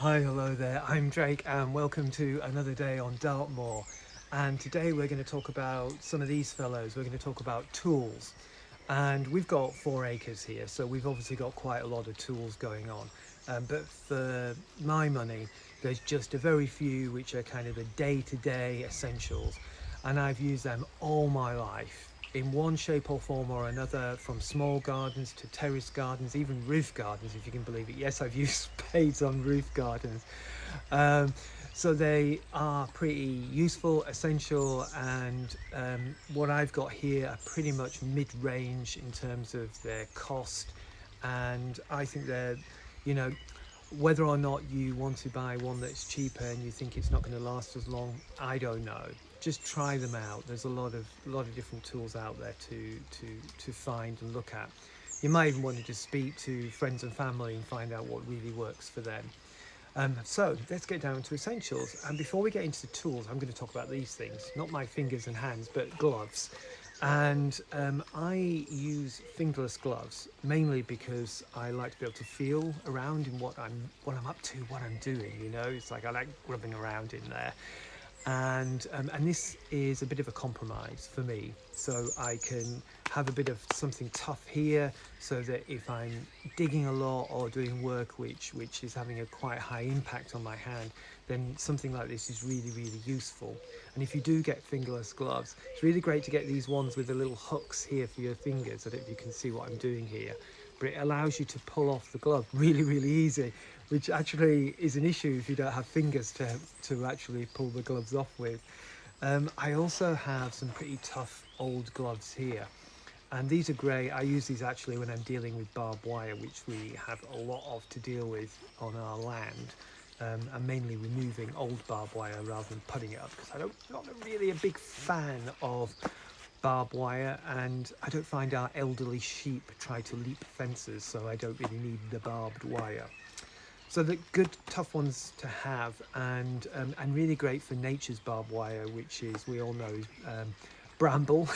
Hi, hello there. I'm Drake, and welcome to another day on Dartmoor. And today we're going to talk about some of these fellows. We're going to talk about tools. And we've got 4 acres here, so we've obviously got quite a lot of tools going on. But for my money, there's just a very few which are kind of the day to day essentials. And I've used them all my life in one shape or form or another, from small gardens to terrace gardens, even roof gardens, if you can believe it. Yes, I've used spades on roof gardens. Um, so they are pretty useful, essential, and what I've got here are pretty much mid-range in terms of their cost. And I think they're, you know, whether or not you want to buy one that's cheaper and you think it's not going to last as long, I don't know. Just try them out. There's a lot of different tools out there to find and look at. You might even want to just speak to friends and family and find out what really works for them. So let's get down to essentials. And before we get into the tools, I'm going to talk about these things, not my fingers and hands, but gloves. And I use fingerless gloves mainly because I like to be able to feel around in what I'm up to, what I'm doing. It's like I like grubbing around in there, and this is a bit of a compromise for me, so I can have a bit of something tough here, so that if I'm digging a lot or doing work which is having a quite high impact on my hand, then something like this is really, really useful. And if you do get fingerless gloves, it's really great to get these ones with the little hooks here for your fingers. I don't know if you can see what I'm doing here, but it allows you to pull off the glove really, really easy, which actually is an issue if you don't have fingers to actually pull the gloves off with. I also have some pretty tough old gloves here, and these are great. I use these actually when I'm dealing with barbed wire, which we have a lot of to deal with on our land. I'm mainly removing old barbed wire rather than putting it up, because not really a big fan of barbed wire, and I don't find our elderly sheep try to leap fences, so I don't really need the barbed wire. So the good tough ones to have, and really great for nature's barbed wire, which is, we all know, bramble.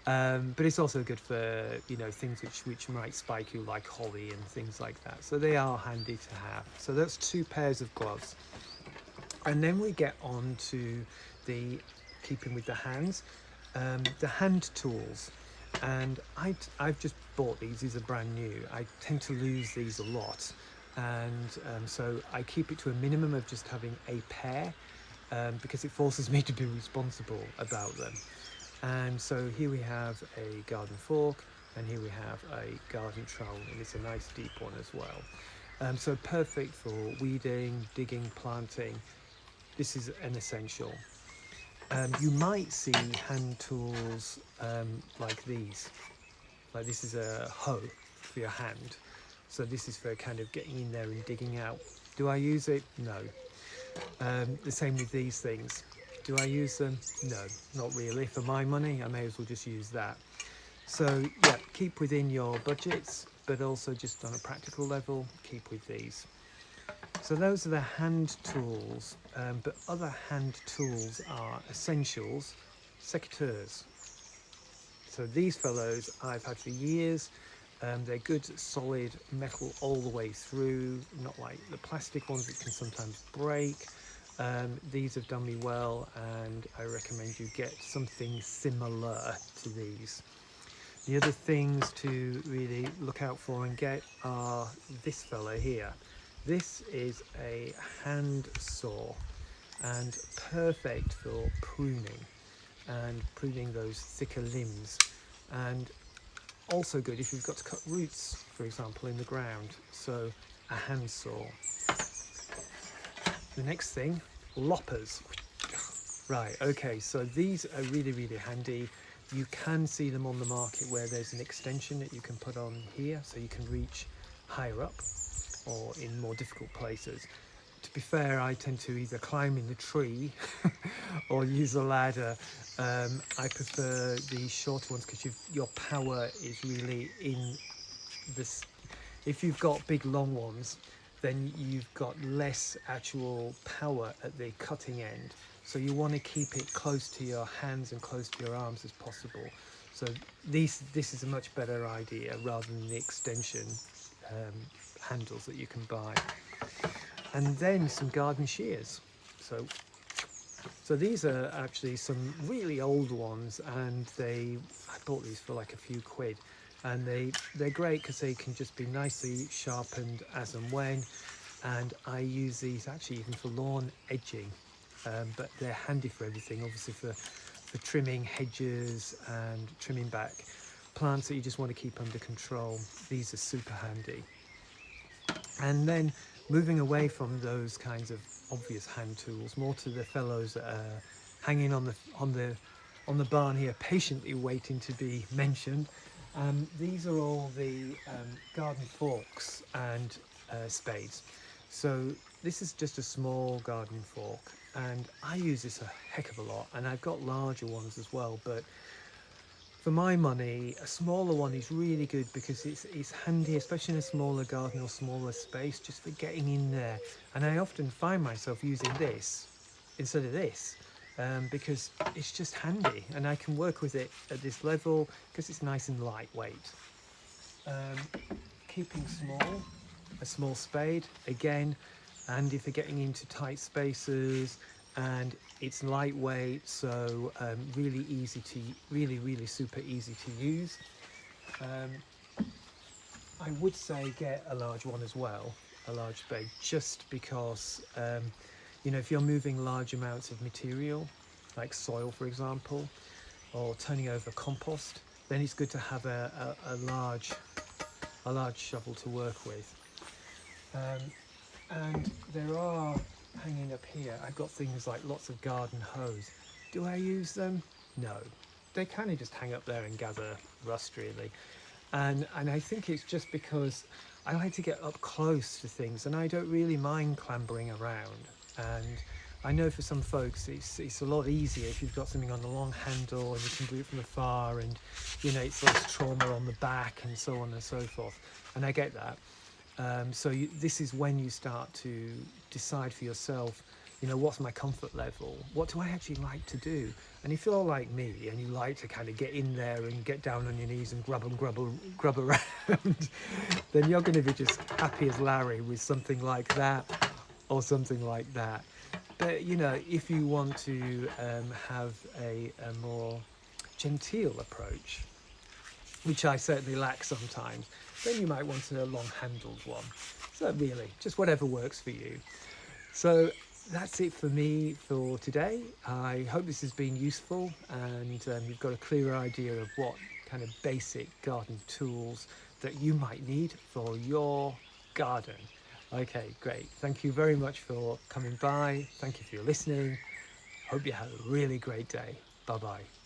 But it's also good for things which might spike you, like holly and things like that. So they are handy to have. So that's 2 pairs of gloves, and then we get on to the keeping with the hands, the hand tools. And I've just bought these. These are brand new. I tend to lose these a lot, and so I keep it to a minimum of just having a pair, because it forces me to be responsible about them. And so here we have a garden fork, and here we have a garden trowel, and it's a nice deep one as well. So perfect for weeding, digging, planting. This is an essential. You might see hand tools like these. Like, this is a hoe for your hand. So this is for kind of getting in there and digging out. Do I use it? No. The same with these things. Do I use them? No, not really. For my money, I may as well just use that. So yeah, keep within your budgets, but also just on a practical level, keep with these. So those are the hand tools, but other hand tools are essentials, secateurs. So these fellows I've had for years. They're good, solid metal all the way through, not like the plastic ones which can sometimes break. These have done me well, and I recommend you get something similar to these. The other things to really look out for and get are this fella here. This is a hand saw, and perfect for pruning those thicker limbs, and also good if you've got to cut roots, for example, in the ground. So a handsaw. The next thing, loppers. Right, okay, so these are really, really handy. You can see them on the market where there's an extension that you can put on here, so you can reach higher up or in more difficult places. To be fair, I tend to either climb in the tree or use a ladder. I prefer the shorter ones because your power is really in this. If you've got big long ones, then you've got less actual power at the cutting end. So you want to keep it close to your hands and close to your arms as possible. So this is a much better idea rather than the extension um, handles that you can buy. and then some garden shears. So these are actually some really old ones, and I bought these for like a few quid, and they're great because they can just be nicely sharpened as and when. And I use these actually even for lawn edging, but they're handy for everything, obviously for trimming hedges and trimming back plants that you just want to keep under control. These are super handy. And then moving away from those kinds of obvious hand tools, more to the fellows that are hanging on the barn here, patiently waiting to be mentioned. These are all the garden forks and spades. So this is just a small garden fork, and I use this a heck of a lot, and I've got larger ones as well, but for my money, a smaller one is really good because it's handy, especially in a smaller garden or smaller space, just for getting in there. And I often find myself using this instead of this, because it's just handy, and I can work with it at this level because it's nice and lightweight. Keeping small, a small spade again, handy for getting into tight spaces, and it's lightweight, so really easy to really super easy to use. I would say get a large one as well, a large spade, just because you know, if you're moving large amounts of material like soil, for example, or turning over compost, then it's good to have a large shovel to work with. And there are, hanging up here, I've got things like lots of garden hose. Do I use them? No. They kind of just hang up there and gather rust, really. And I think it's just because I like to get up close to things, and I don't really mind clambering around. And I know for some folks it's a lot easier if you've got something on a long handle and you can do it from afar, and you know, it's less trauma on the back and so on and so forth. And I get that. This is when you start to decide for yourself, you know, what's my comfort level? What do I actually like to do? And if you're like me and you like to kind of get in there and get down on your knees and grub around, then you're going to be just happy as Larry with something like that or something like that. But, you know, if you want to have a more genteel approach, which I certainly lack sometimes, then you might want a long-handled one. So really, just whatever works for you. So that's it for me for today. I hope this has been useful, and you've got a clearer idea of what kind of basic garden tools that you might need for your garden. Okay, great. Thank you very much for coming by. Thank you for your listening. Hope you have a really great day. Bye-bye.